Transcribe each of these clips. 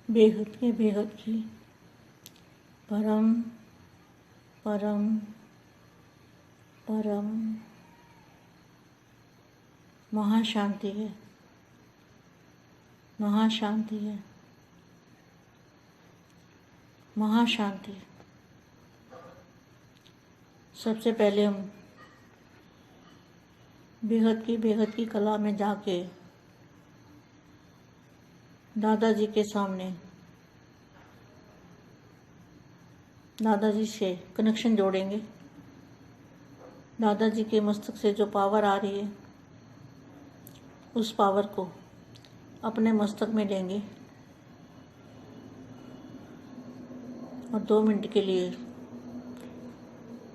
बेहद की परम परम परम महाशांति है। महाशांति है। महाशांति। सबसे पहले हम बेहद की कला में जाके दादाजी के सामने दादाजी से कनेक्शन जोड़ेंगे। दादाजी के मस्तक से जो पावर आ रही है उस पावर को अपने मस्तक में लेंगे और 2 मिनट के लिए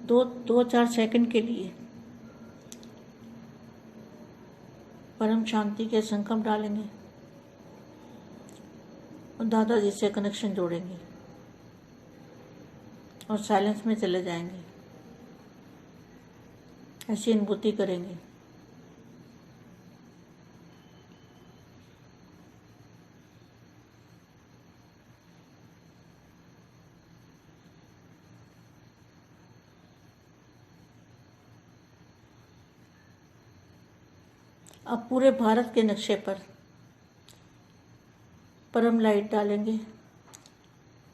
दो 4 सेकंड के लिए परम शांति के संकल्प डालेंगे और दादाजी से कनेक्शन जोड़ेंगे और साइलेंस में चले जाएंगे। ऐसी अनुभूति करेंगे। अब पूरे भारत के नक्शे पर परम लाइट डालेंगे,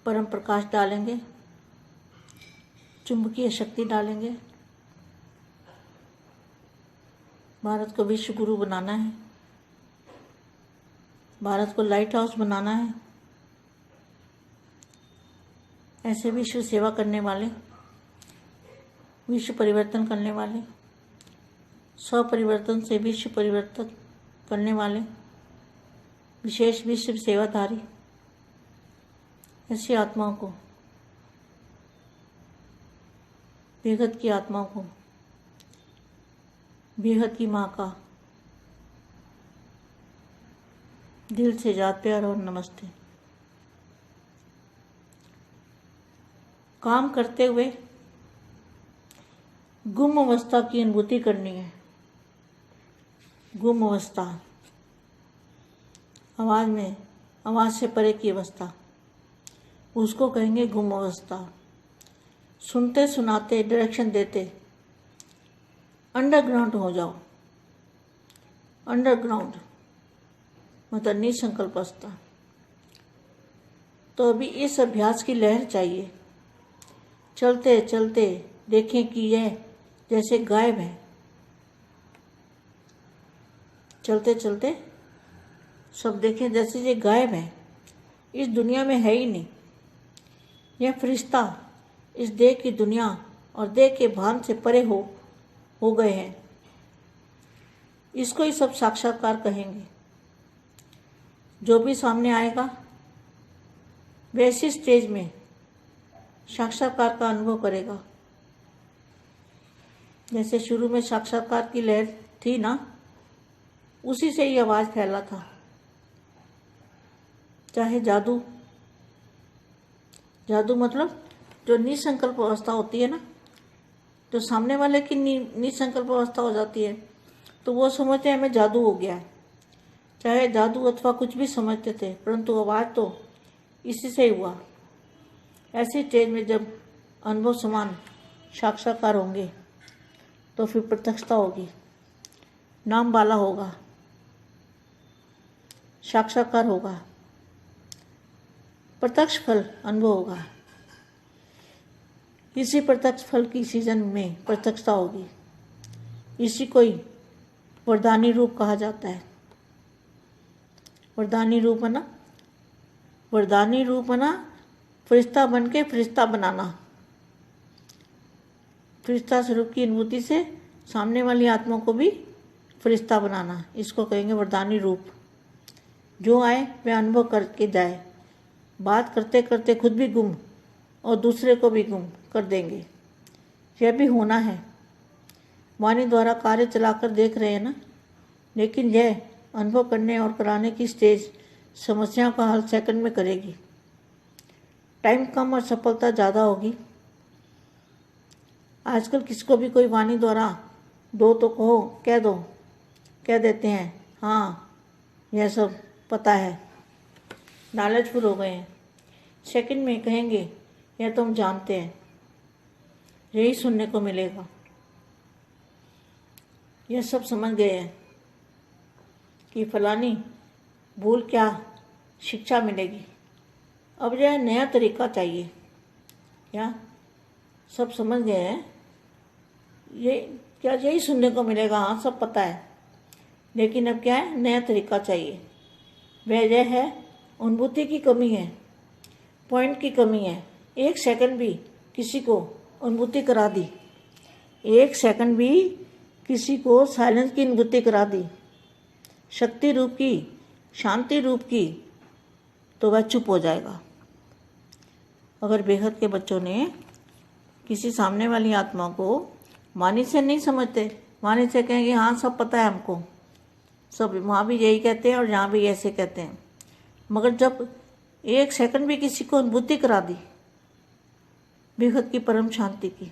परम प्रकाश डालेंगे, चुंबकीय शक्ति डालेंगे। भारत को विश्व गुरु बनाना है। भारत को लाइट हाउस बनाना है। ऐसे विश्व सेवा करने वाले, विश्व परिवर्तन करने वाले, स्व परिवर्तन से विश्व परिवर्तन करने वाले विशेष विश्व सेवाधारी ऐसी आत्माओं को, बेहद की आत्माओं को, बेहद की माँ का दिल से याद प्यार और नमस्ते। काम करते हुए गुम अवस्था की अनुभूति करनी है। गुम अवस्था, आवाज़ से परे की अवस्था, उसको कहेंगे गुम अवस्था। सुनते सुनाते डायरेक्शन देते अंडरग्राउंड हो जाओ। अंडरग्राउंड मतलब निसंकल्प अवस्था। तो अभी इस अभ्यास की लहर चाहिए। चलते चलते देखें कि यह जैसे गायब है। चलते चलते सब देखें जैसे ये गायब है, इस दुनिया में है ही नहीं। यह फरिश्ता इस देह की दुनिया और देह के भान से परे हो गए हैं। इसको ही सब साक्षात्कार कहेंगे। जो भी सामने आएगा वैसी स्टेज में साक्षात्कार का अनुभव करेगा। जैसे शुरू में साक्षात्कार की लहर थी ना, उसी से ही आवाज़ फैला था। चाहे जादू मतलब जो निसंकल्प अवस्था होती है ना, जो सामने वाले की निसंकल्प अवस्था हो जाती है तो वो समझते हैं हमें जादू हो गया है। चाहे जादू अथवा कुछ भी समझते थे, परंतु आवाज़ तो इसी से ही हुआ। ऐसी स्टेज में जब अनुभव समान साक्षात्कार होंगे तो फिर प्रत्यक्षता होगी, नाम वाला होगा, साक्षात्कार होगा, प्रत्यक्ष फल अनुभव होगा। इसी प्रत्यक्ष फल की सीजन में प्रत्यक्षता होगी। इसी को ही वरदानी रूप कहा जाता है। वरदानी रूप बना फरिश्ता बन के फरिश्ता बनाना। फरिश्ता स्वरूप की अनुभूति से सामने वाली आत्मा को भी फरिश्ता बनाना, इसको कहेंगे वरदानी रूप। जो आए वह अनुभव करके जाए। बात करते करते खुद भी गुम और दूसरे को भी गुम कर देंगे। यह भी होना है। वाणी द्वारा कार्य चलाकर देख रहे हैं ना, लेकिन यह अनुभव करने और कराने की स्टेज समस्याओं का हल सेकंड में करेगी। टाइम कम और सफलता ज़्यादा होगी। आजकल किसको भी कोई वाणी द्वारा दो तो कह देते हैं हाँ यह सब पता है। लालचपुर हो गए हैं। सेकंड में कहेंगे यह तो हम जानते हैं, यही सुनने को मिलेगा, यह सब समझ गए हैं कि फलानी भूल क्या शिक्षा मिलेगी, अब यह नया तरीका चाहिए। क्या सब समझ गए हैं, ये क्या यही सुनने को मिलेगा, हाँ सब पता है, लेकिन अब क्या है, नया तरीका चाहिए। वह यह है अनुभूति की कमी है, पॉइंट की कमी है। एक सेकंड भी किसी को अनुभूति करा दी, एक सेकंड भी किसी को साइलेंस की अनुभूति करा दी, शक्ति रूप की, शांति रूप की, तो वह चुप हो जाएगा। अगर बेहद के बच्चों ने किसी सामने वाली आत्मा को वाणी से नहीं समझते, वाणी से कहेंगे हाँ सब पता है हमको, सब वहाँ भी यही कहते हैं और यहाँ भी ऐसे कहते हैं, मगर जब एक सेकंड भी किसी को अनुभूति करा दी बेहद की परम शांति की,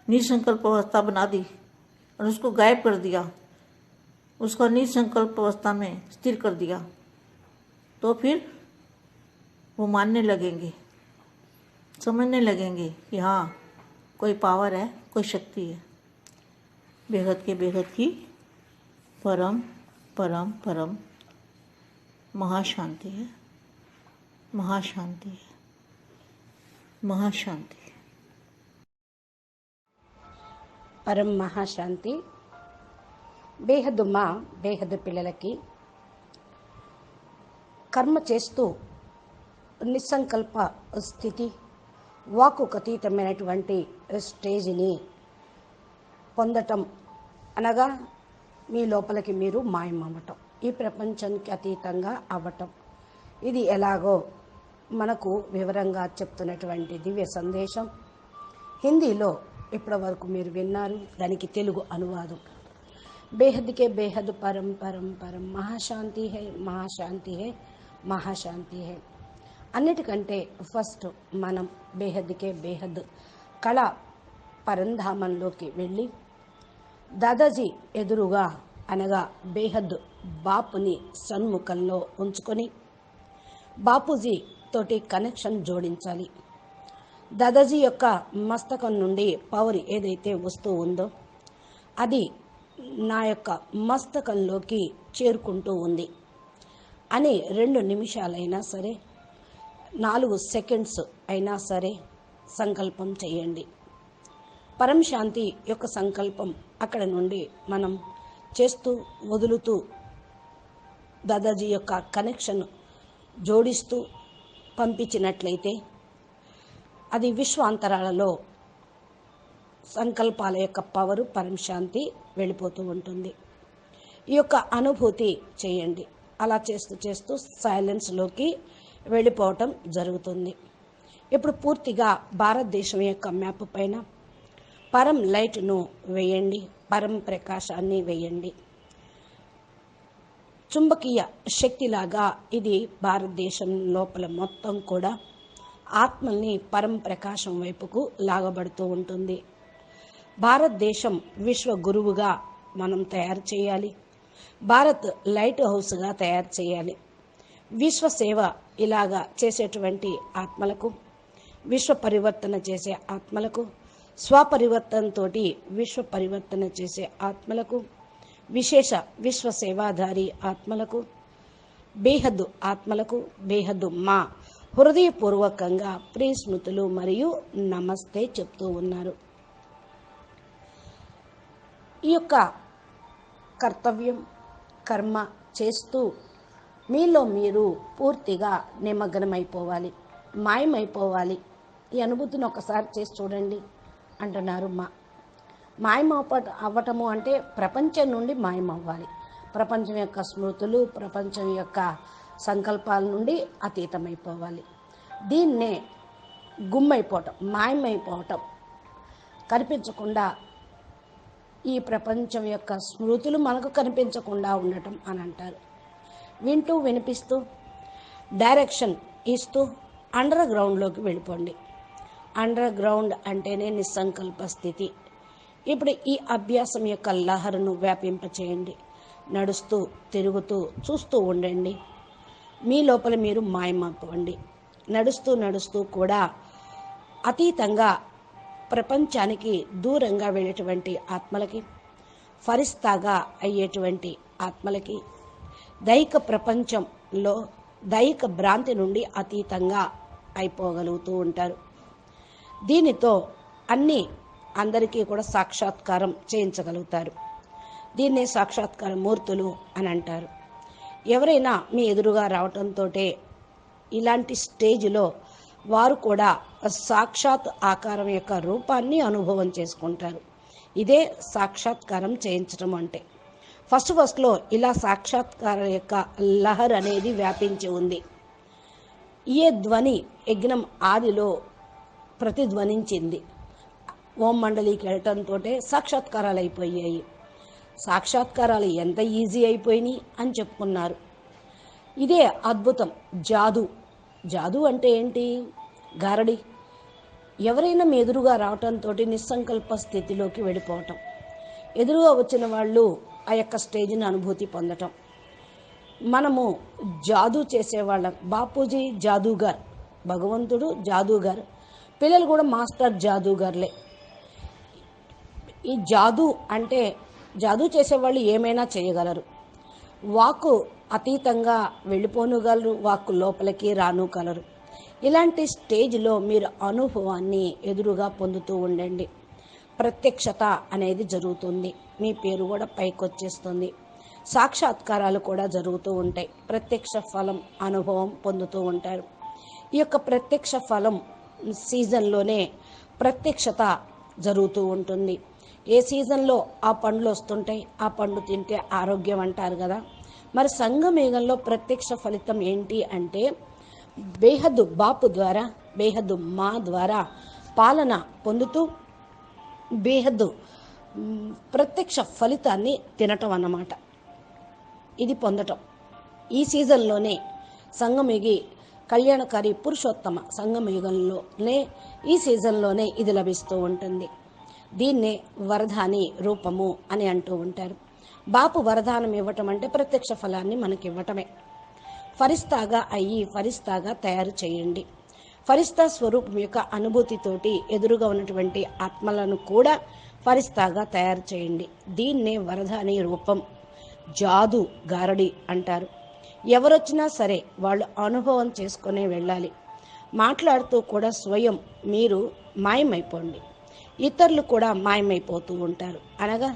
निसंकल्प अवस्था बना दी और उसको गायब कर दिया, उसका निसंकल्प अवस्था में स्थिर कर दिया, तो फिर वो मानने लगेंगे, समझने लगेंगे कि हाँ कोई पावर है, कोई शक्ति है। बेहद के बेहद की परम परम परम महाशांति है, महाशांति है, महाशांति है। పరం మహాశాంతి. బేహద్దు మా బేహద్దు పిల్లలకి కర్మ చేస్తూ నిస్సంకల్ప స్థితి, వాక్కుకు అతీతమైనటువంటి స్టేజ్ని పొందటం అనగా మీ లోపలికి మీరు మాయమవ్వటం, ఈ ప్రపంచానికి అతీతంగా అవ్వటం. ఇది ఎలాగో మనకు వివరంగా చెప్తున్నటువంటి దివ్య సందేశం హిందీలో ఇప్పటి వరకు మీరు విన్నారు. దానికి తెలుగు అనువాదం బేహద్కే బేహద్ పరం పరం పరం మహాశాంతి హై, మహాశాంతి హై, మహాశాంతి హై. అన్నిటికంటే ఫస్ట్ మనం బేహద్కే బేహద్ కళ పరంధామంలోకి వెళ్ళి దాదాజీ ఎదురుగా అనగా బేహద్ బాపుని సన్ముఖంలో ఉంచుకొని బాపూజీ తోటి కనెక్షన్ జోడించాలి. దాదాజీ యొక్క మస్తకం నుండి పవర్ ఏదైతే వస్తూ ఉందో అది నా యొక్క మస్తకంలోకి చేరుకుంటూ ఉంది అని 2 నిమిషాలైనా సరే, 4 సెకండ్స్ అయినా సరే సంకల్పం చేయండి. పరం శాంతి యొక్క సంకల్పం అక్కడ నుండి మనం చేస్తూ వదులుతూ దాదాజీ యొక్క కనెక్షన్ జోడిస్తూ పంపించినట్లయితే అది విశ్వాంతరాలలో సంకల్పాల యొక్క పవరు పరం శాంతి వెళ్ళిపోతూ ఉంటుంది. ఈ యొక్క అనుభూతి చేయండి. అలా చేస్తూ చేస్తూ సైలెన్స్లోకి వెళ్ళిపోవటం జరుగుతుంది. ఇప్పుడు పూర్తిగా భారతదేశం యొక్క మ్యాప్ పైన పరం లైట్ను వేయండి, పరం ప్రకాశాన్ని వేయండి. చుంబకీయ శక్తిలాగా ఇది భారతదేశం లోపల మొత్తం కూడా ఆత్మల్ని పరం ప్రకాశం వైపుకు లాగబడుతూ ఉంటుంది. భారతదేశం విశ్వ గురువుగా మనం తయారు చేయాలి, భారత్ లైట్ హౌస్గా తయారు చేయాలి. విశ్వ సేవ ఇలాగా చేసేటువంటి ఆత్మలకు, విశ్వ పరివర్తన చేసే ఆత్మలకు, స్వపరివర్తనతో విశ్వ పరివర్తన చేసే ఆత్మలకు, విశేష విశ్వ సేవాధారి ఆత్మలకు, బేహద్దు ఆత్మలకు బేహద్దు మా హృదయపూర్వకంగా ప్రియ స్మృతులు మరియు నమస్తే చెప్తూ ఉన్నారు. ఈ యొక్క కర్తవ్యం కర్మ చేస్తూ మీలో మీరు పూర్తిగా నిమగ్నమైపోవాలి, మాయమైపోవాలి. ఈ అనుభూతిని ఒకసారి చేసి చూడండి అంటున్నారు. అవ్వటము అంటే ప్రపంచం నుండి మాయమవ్వాలి. ప్రపంచం యొక్క స్మృతులు, ప్రపంచం యొక్క సంకల్పాల నుండి అతీతమైపోవాలి. దీన్నే గుమ్మైపోవటం, మాయమైపోవటం, కనిపించకుండా ఈ ప్రపంచం యొక్క స్మృతులు మనకు కనిపించకుండా ఉండటం అని అంటారు. వింటూ వినిపిస్తూ డైరెక్షన్ ఇస్తూ అండర్ గ్రౌండ్లోకి వెళ్ళిపోండి. అండర్ గ్రౌండ్ అంటేనే నిస్సంకల్ప స్థితి. ఇప్పుడు ఈ అభ్యాసం యొక్క లహరును వ్యాపింపచేయండి. నడుస్తూ తిరుగుతూ చూస్తూ ఉండండి. మీ లోపల మీరు మాయమైపోండి. నడుస్తూ నడుస్తూ కూడా అతీతంగా ప్రపంచానికి దూరంగా వెళ్ళేటువంటి ఆత్మలకి, ఫరిస్తాగా అయ్యేటువంటి ఆత్మలకి, దైహిక ప్రపంచంలో దైహిక భ్రాంతి నుండి అతీతంగా అయిపోగలుగుతూ ఉంటారు. దీనితో అందరికీ కూడా సాక్షాత్కారం చేయించగలుగుతారు. దీన్నే సాక్షాత్కార మూర్తులు అని అంటారు. ఎవరైనా మీ ఎదురుగా రావటంతో ఇలాంటి స్టేజ్లో వారు కూడా సాక్షాత్ ఆకారం యొక్క రూపాన్ని అనుభవం చేసుకుంటారు. ఇదే సాక్షాత్కారం చేయించడం అంటే. ఫస్ట్లో ఇలా సాక్షాత్కారం యొక్క లహర్ అనేది వ్యాపించి ఉంది. ఏ ధ్వని యజ్ఞం ఆదిలో ప్రతిధ్వనించింది. ఓం మండలికి వెళ్ళటంతో సాక్షాత్కారాలు అయిపోయాయి. సాక్షాత్కారాలు ఎంత ఈజీ అయిపోయినాయి అని చెప్పుకున్నారు. ఇదే అద్భుతం. జాదు అంటే ఏంటి? గారడి. ఎవరైనా మీ ఎదురుగా రావటంతో నిస్సంకల్ప స్థితిలోకి వెళ్ళిపోవటం, ఎదురుగా వచ్చిన వాళ్ళు ఆ యొక్క స్టేజ్ని అనుభూతి పొందటం. మనము జాదు చేసేవాళ్ళం. బాపూజీ జాదూగర్, భగవంతుడు జాదూగర్, పిల్లలు కూడా మాస్టర్ జాదూగర్లే. ఈ జాదు అంటే జాదు చేసేవాళ్ళు ఏమైనా చేయగలరు. వాక్కు అతీతంగా వెళ్ళిపోనుగలరు, వాక్కు లోపలికి రానుగలరు. ఇలాంటి స్టేజ్లో మీరు అనుభవాన్ని ఎదురుగా పొందుతూ ఉండండి. ప్రత్యక్షత అనేది జరుగుతుంది. మీ పేరు కూడా పైకి వచ్చేస్తుంది. సాక్షాత్కారాలు కూడా జరుగుతూ ఉంటాయి. ప్రత్యక్ష ఫలం అనుభవం పొందుతూ ఉంటారు. ఈ యొక్క ప్రత్యక్ష ఫలం సీజన్లోనే ప్రత్యక్షత జరుగుతూ ఉంటుంది. ఏ సీజన్లో ఆ పండ్లు వస్తుంటాయి, ఆ పండు తింటే ఆరోగ్యం అంటారు కదా. మరి సంగమేఘంలో ప్రత్యక్ష ఫలితం ఏంటి అంటే బేహద్దు బాపు ద్వారా, బేహద్దు మా ద్వారా పాలన పొందుతూ బేహద్దు ప్రత్యక్ష ఫలితాన్ని తినటం అన్నమాట. ఇది పొందటం ఈ సీజన్లోనే సంగమేగి కళ్యాణకారి పురుషోత్తమ సంగమయుగంలోనే ఈ సీజన్లోనే ఇది లభిస్తూ ఉంటుంది. దీన్నే వరదాని రూపము అని అంటూ ఉంటారు. బాపు వరదానం ఇవ్వటం అంటే ప్రత్యక్ష ఫలాన్ని మనకి ఇవ్వటమే. ఫరిస్తాగా అయ్యి ఫరిస్తాగా తయారు చేయండి. ఫరిస్తా స్వరూపం యొక్క అనుభూతితోటి ఎదురుగా ఉన్నటువంటి ఆత్మలను కూడా ఫరిస్తాగా తయారు చేయండి. దీన్నే వరదాని రూపం, జాదు గారడి అంటారు. ఎవరొచ్చినా సరే వాళ్ళు అనుభవం చేసుకునే వెళ్ళాలి. మాట్లాడుతూ కూడా స్వయం మీరు మాయమైపోండి. ఇతరులు కూడా మాయమైపోతూ ఉంటారు. అనగా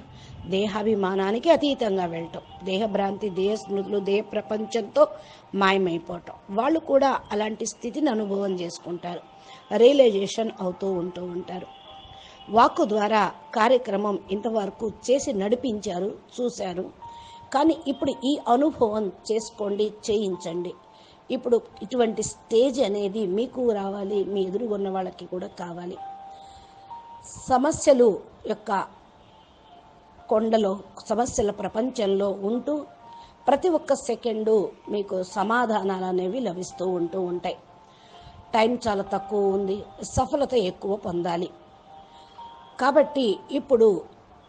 దేహాభిమానానికి అతీతంగా వెళ్ళటం, దేహభ్రాంతి, దేహ స్మృతులు, దేహ ప్రపంచంతో మాయమైపోవటం. వాళ్ళు కూడా అలాంటి స్థితిని అనుభవం చేసుకుంటారు. రియలైజేషన్ అవుతూ ఉంటారు. వాక్కు ద్వారా కార్యక్రమం ఇంతవరకు చేసి నడిపించారు, చూశారు. కానీ ఇప్పుడు ఈ అనుభవం చేసుకోండి, చేయించండి. ఇప్పుడు ఇటువంటి స్టేజ్ అనేది మీకు రావాలి, మీ ఎదురుగున్న వాళ్ళకి కూడా కావాలి. సమస్యలు యొక్క కొండలో, సమస్యల ప్రపంచంలో ఉంటూ ప్రతి ఒక్క సెకండు మీకు సమాధానాలు అనేవి లభిస్తూ ఉంటాయి. టైం చాలా తక్కువ ఉంది, సఫలత ఎక్కువ పొందాలి. కాబట్టి ఇప్పుడు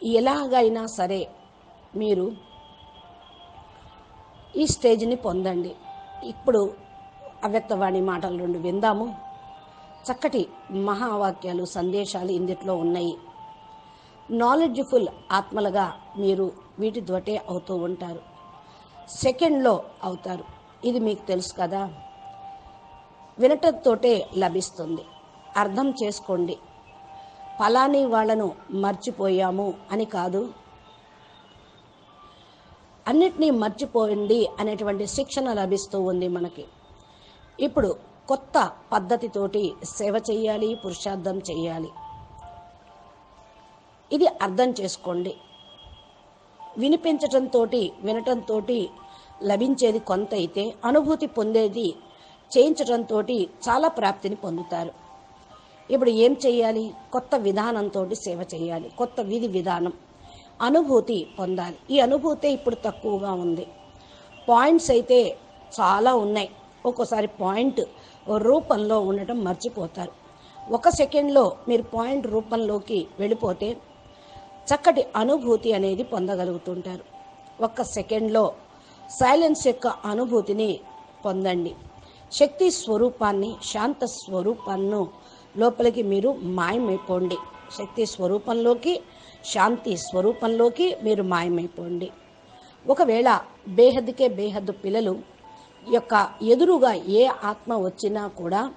ఎలాగైనా సరే మీరు ఈ స్టేజ్ని పొందండి. ఇప్పుడు అవ్యక్తవాణి మాటలు 2 విందాము. చక్కటి మహావాక్యాలు, సందేశాలు ఇందులో ఉన్నాయి. నాలెడ్జ్ఫుల్ ఆత్మలుగా మీరు వీటి తోటే అవుతూ ఉంటారు. సెకండ్లో అవుతారు. ఇది మీకు తెలుసు కదా. వినటంతోటే లభిస్తుంది. అర్థం చేసుకోండి. ఫలాని వాళ్ళను మర్చిపోయాము అని కాదు, అన్నిటినీ మర్చిపోయింది అనేటువంటి శిక్షణ లభిస్తూ ఉంది మనకి. ఇప్పుడు కొత్త పద్ధతితోటి సేవ చేయాలి, పురుషార్థం చేయాలి. ఇది అర్థం చేసుకోండి. వినిపించటంతో, వినటంతో లభించేది కొంత అయితే, అనుభూతి పొందేది చేయించటంతో చాలా ప్రాప్తిని పొందుతారు. ఇప్పుడు ఏం చేయాలి? కొత్త విధానంతో సేవ చేయాలి. కొత్త విధి విధానం, అనుభూతి పొందాలి. ఈ అనుభూతి ఇప్పుడు తక్కువగా ఉంది. పాయింట్స్ అయితే చాలా ఉన్నాయి. ఒక్కోసారి పాయింట్ రూపంలో ఉండటం మర్చిపోతారు. 1 సెకండ్లో మీరు పాయింట్ రూపంలోకి వెళ్ళిపోతే చక్కటి అనుభూతి అనేది పొందగలుగుతుంటారు. 1 సెకండ్లో సైలెన్స్ యొక్క అనుభూతిని పొందండి. శక్తి స్వరూపాన్ని, శాంత స్వరూపాన్ని లోపలికి మీరు మాయమైపోండి. శక్తి స్వరూపంలోకి, శాంతి స్వరూపంలోకి మీరు మాయమైపోండి. ఒకవేళ బేహద్దుకే బేహద్దు పిల్లలు యొక్క ఎదురుగా ఏ ఆత్మ వచ్చినా కూడా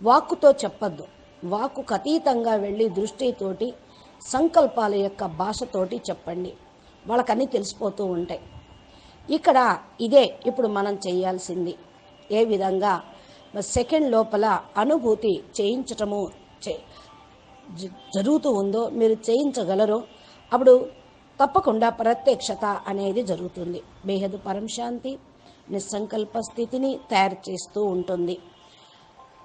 వాక్కుతో చెప్పద్దు. వాక్కుకు అతీతంగా వెళ్ళి దృష్టితోటి, సంకల్పాల యొక్క భాషతోటి చెప్పండి. వాళ్ళకన్నీ తెలిసిపోతూ ఉంటాయి. ఇక్కడ ఇదే ఇప్పుడు మనం చేయాల్సింది. ఏ విధంగా సెకండ్ లోపల అనుభూతి చేయించటము జరుగుతూ ఉందో మీరు చేయించగలరో అప్పుడు తప్పకుండా ప్రత్యక్షత అనేది జరుగుతుంది. బేహదు పరంశాంతి నిస్సంకల్ప స్థితిని తయారు చేస్తూ ఉంటుంది.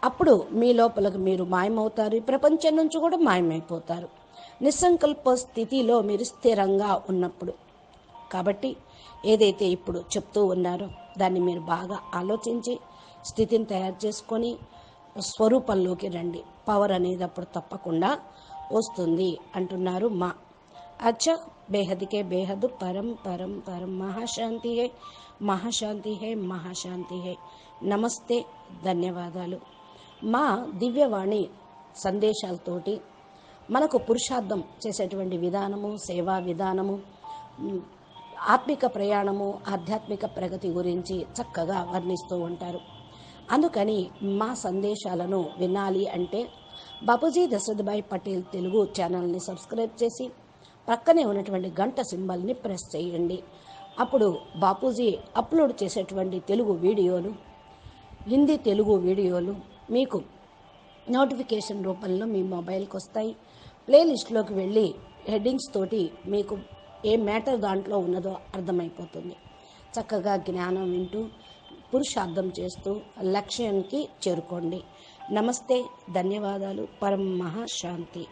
అప్పుడు మీ లోపలకు మీరు మాయమవుతారు. ఈ ప్రపంచం నుంచి కూడా మాయమైపోతారు నిస్సంకల్ప స్థితిలో మీరు స్థిరంగా ఉన్నప్పుడు. కాబట్టి ఏదైతే ఇప్పుడు చెప్తూ ఉన్నారో దాన్ని మీరు బాగా ఆలోచించి స్థితిని తయారు చేసుకొని స్వరూపంలోకి రండి. పవర్ అనేది అప్పుడు తప్పకుండా వస్తుంది అంటున్నారు మా. అచ్చా, బేహద్కే బేహద్ పరం పరం పరం మహాశాంతి హై, మహాశాంతి హై, మహాశాంతి హై. నమస్తే, ధన్యవాదాలు. మా దివ్యవాణి సందేశాలతోటి మనకు పురుషార్థం చేసేటువంటి విధానము, సేవా విధానము, ఆత్మిక ప్రయాణము, ఆధ్యాత్మిక ప్రగతి గురించి చక్కగా వర్ణిస్తూ ఉంటారు. అందుకని మా సందేశాలను వినాలి అంటే బాపూజీ దశరథభాయ్ పటేల్ తెలుగు ఛానల్ని సబ్స్క్రైబ్ చేసి పక్కనే ఉన్నటువంటి గంట సింబల్ని ప్రెస్ చేయండి. అప్పుడు బాపూజీ అప్లోడ్ చేసేటువంటి తెలుగు వీడియోలు, హిందీ తెలుగు వీడియోలు మీకు నోటిఫికేషన్ రూపంలో మీ మొబైల్కి వస్తాయి. ప్లేలిస్ట్లోకి వెళ్ళి హెడ్డింగ్స్ తోటి మీకు ఏ మ్యాటర్ దాంట్లో ఉన్నదో అర్థమైపోతుంది. చక్కగా జ్ఞానం వింటూ పురుషార్థం చేస్తూ లక్ష్యానికి చేరుకోండి. నమస్తే, ధన్యవాదాలు. పరం మహాశాంతి.